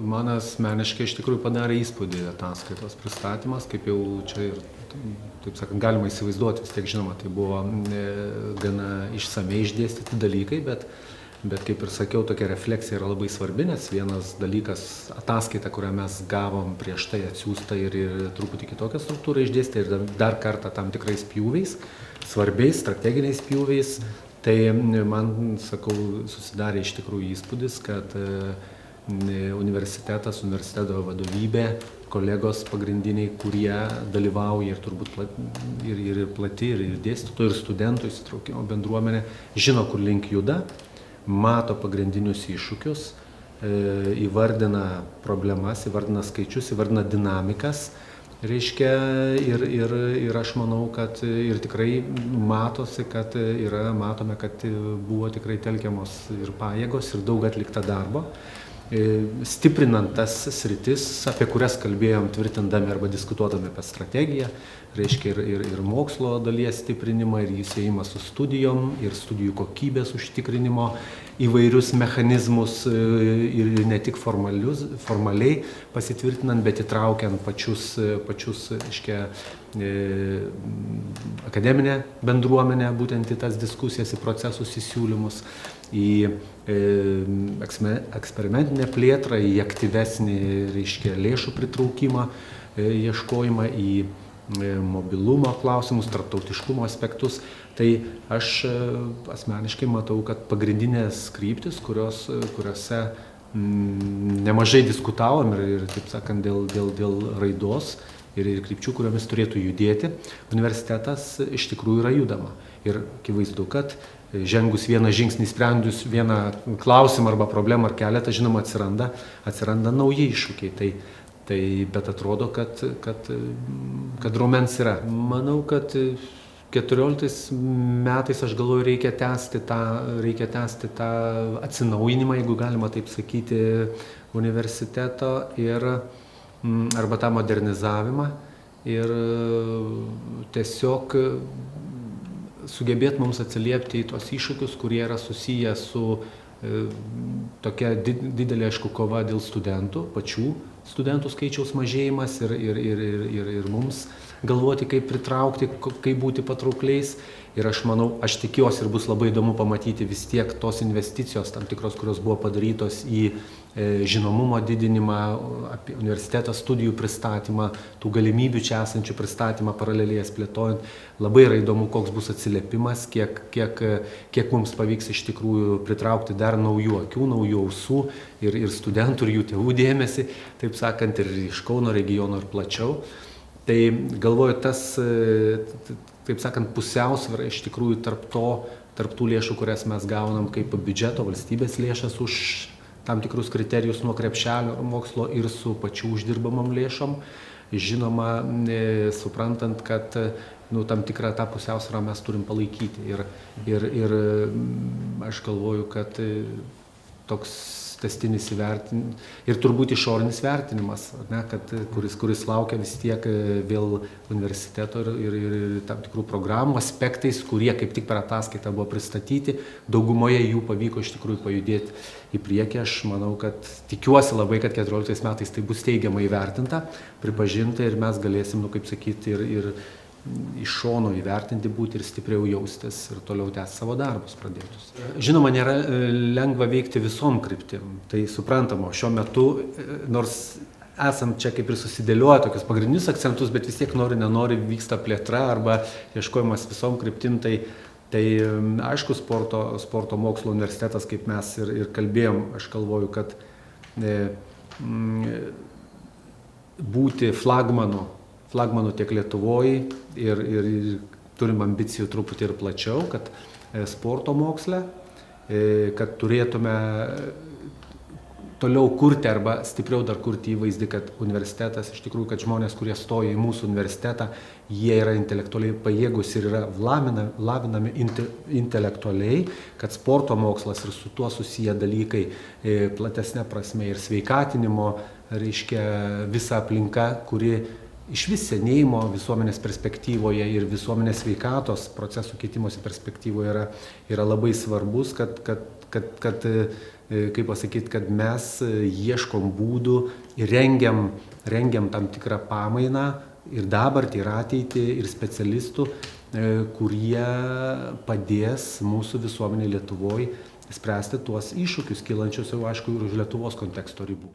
man asmeniškai iš tikrųjų padarė įspūdį ataskaitos pristatymas, kaip jau čia ir, taip sakant, galima įsivaizduoti, vis tiek žinoma, tai buvo gana išsamei išdėstyti dalykai, bet kaip ir sakiau, tokia refleksija yra labai svarbi, nes vienas dalykas ataskaita, kurią mes gavom prieš tai atsiųstą ir truputį kitokią struktūrą išdėstė ir dar kartą tam tikrais pjūviais, svarbiais, strateginiais pjūviais, tai man, sakau, susidarė iš tikrųjų įspūdis, kad universiteto vadovybė, kolegos pagrindiniai, kurie dalyvauja ir turbūt ir plati, ir dėstytojų, ir studentų įsitraukimo bendruomenė, žino, kur link juda, mato pagrindinius iššūkius, įvardina problemas, įvardina skaičius, įvardina dinamikas, reiškia, ir aš manau, kad ir tikrai matosi, kad matome, kad buvo tikrai telkiamos ir pajėgos, ir daug atlikta darbo, stiprinant tas sritis, apie kurias kalbėjom tvirtindami arba diskutuodami apie strategiją, reiškia ir mokslo dalies stiprinimą, ir įsiejimą su studijom, ir studijų kokybės užtikrinimo, įvairius mechanizmus ir ne tik formaliai pasitvirtinant, bet įtraukiant pačius reiškia, akademinę bendruomenę, būtent į tas diskusijas, į procesus, į siūlymus, į eksperimentinę plėtrą, į aktyvesnį, reiškia, lėšų pritraukimą, ieškojimą, į mobilumo klausimus, tarptautiškumo aspektus. Tai aš asmeniškai matau, kad pagrindinės kryptis, kuriuose nemažai diskutavom ir taip sakant, dėl raidos ir krypčių, kuriomis turėtų judėti, universitetas iš tikrųjų yra judama. Ir akivaizdu, kad žengus vieną žingsnį, sprendus vieną klausimą arba problemą ar keletą, žinoma, atsiranda nauji iššūkiai. Bet atrodo, kad raumens yra. Manau, kad 14 metais, aš galvoju, reikia tęsti tą atsinaujinimą, jeigu galima taip sakyti, universiteto arba tą modernizavimą ir tiesiog sugebėti mums atsiliepti į tos iššūkius, kurie yra susiję su tokia didelė, aišku, kova dėl studentų, pačių studentų skaičiaus mažėjimas ir mums galvoti, kaip pritraukti, kaip būti patraukliais. Ir aš manau, aš tikiuosi ir bus labai įdomu pamatyti vis tiek tos investicijos, tam tikros, kurios buvo padarytos į žinomumo didinimą, apie universiteto studijų pristatymą, tų galimybių čia esančių pristatymą, paraleliai jas plėtojant. Labai yra įdomu, koks bus atsiliepimas, kiek mums pavyks iš tikrųjų pritraukti dar naujų akių, naujų ausų ir studentų, ir jų tėvų dėmesį, taip sakant, ir iš Kauno regiono ir plačiau. Tai galvoju, tas, taip sakant, pusiausvyra iš tikrųjų tarp tų lėšų, kurias mes gaunam kaip biudžeto, valstybės lėšas už tam tikrus kriterijus nuo krepšelio mokslo ir su pačių uždirbamam lėšom. Žinoma, suprantant, kad tam tikrą tą pusiausvyrą mes turim palaikyti. Ir aš galvoju, kad toks tęstinis įvertinimas ir turbūt išorinis vertinimas, kuris laukia vis tiek vėl universiteto ir tam tikrų programų aspektais, kurie kaip tik per ataskaitą buvo pristatyti. Daugumoje jų pavyko iš tikrųjų pajudėti į priekį. Aš manau, kad tikiuosi labai, kad 14 metais tai bus teigiamai įvertinta, pripažinta ir mes galėsim, kaip sakyti, ir iš šono įvertinti būti ir stipriau jaustis ir toliau tęsti savo darbus pradėtus. Žinoma, nėra lengva veikti visom kryptim. Tai suprantama, šiuo metu, nors esam čia kaip ir susidėlioję tokius pagrindinius akcentus, bet vis tiek nenori vyksta plėtra arba ieškojimas visom kryptim. Tai aišku, sporto mokslo universitetas, kaip mes ir kalbėjom, aš galvoju, kad būti flagmanu tiek Lietuvoje ir turim ambicijų truputį ir plačiau, kad sporto moksle, kad turėtume toliau kurti arba stipriau dar kurti įvaizdį, kad universitetas, iš tikrųjų, kad žmonės, kurie stoja į mūsų universitetą, jie yra intelektualiai pajėgus ir yra lavinami intelektualiai, kad sporto mokslas ir su tuo susiję dalykai platesnė prasme ir sveikatinimo, reiškia, visa aplinka, kuri išvis senėjimo visuomenės perspektyvoje ir visuomenės sveikatos procesų keitimosi perspektyvoje yra labai svarbus, kad kaip pasakyti, kad mes ieškom būdų ir rengiam tam tikrą pamainą ir dabartį, ir ateitį, ir specialistų, kurie padės mūsų visuomenė Lietuvoje spręsti tuos iššūkius kylančius jau, aišku, ir už Lietuvos konteksto ribų.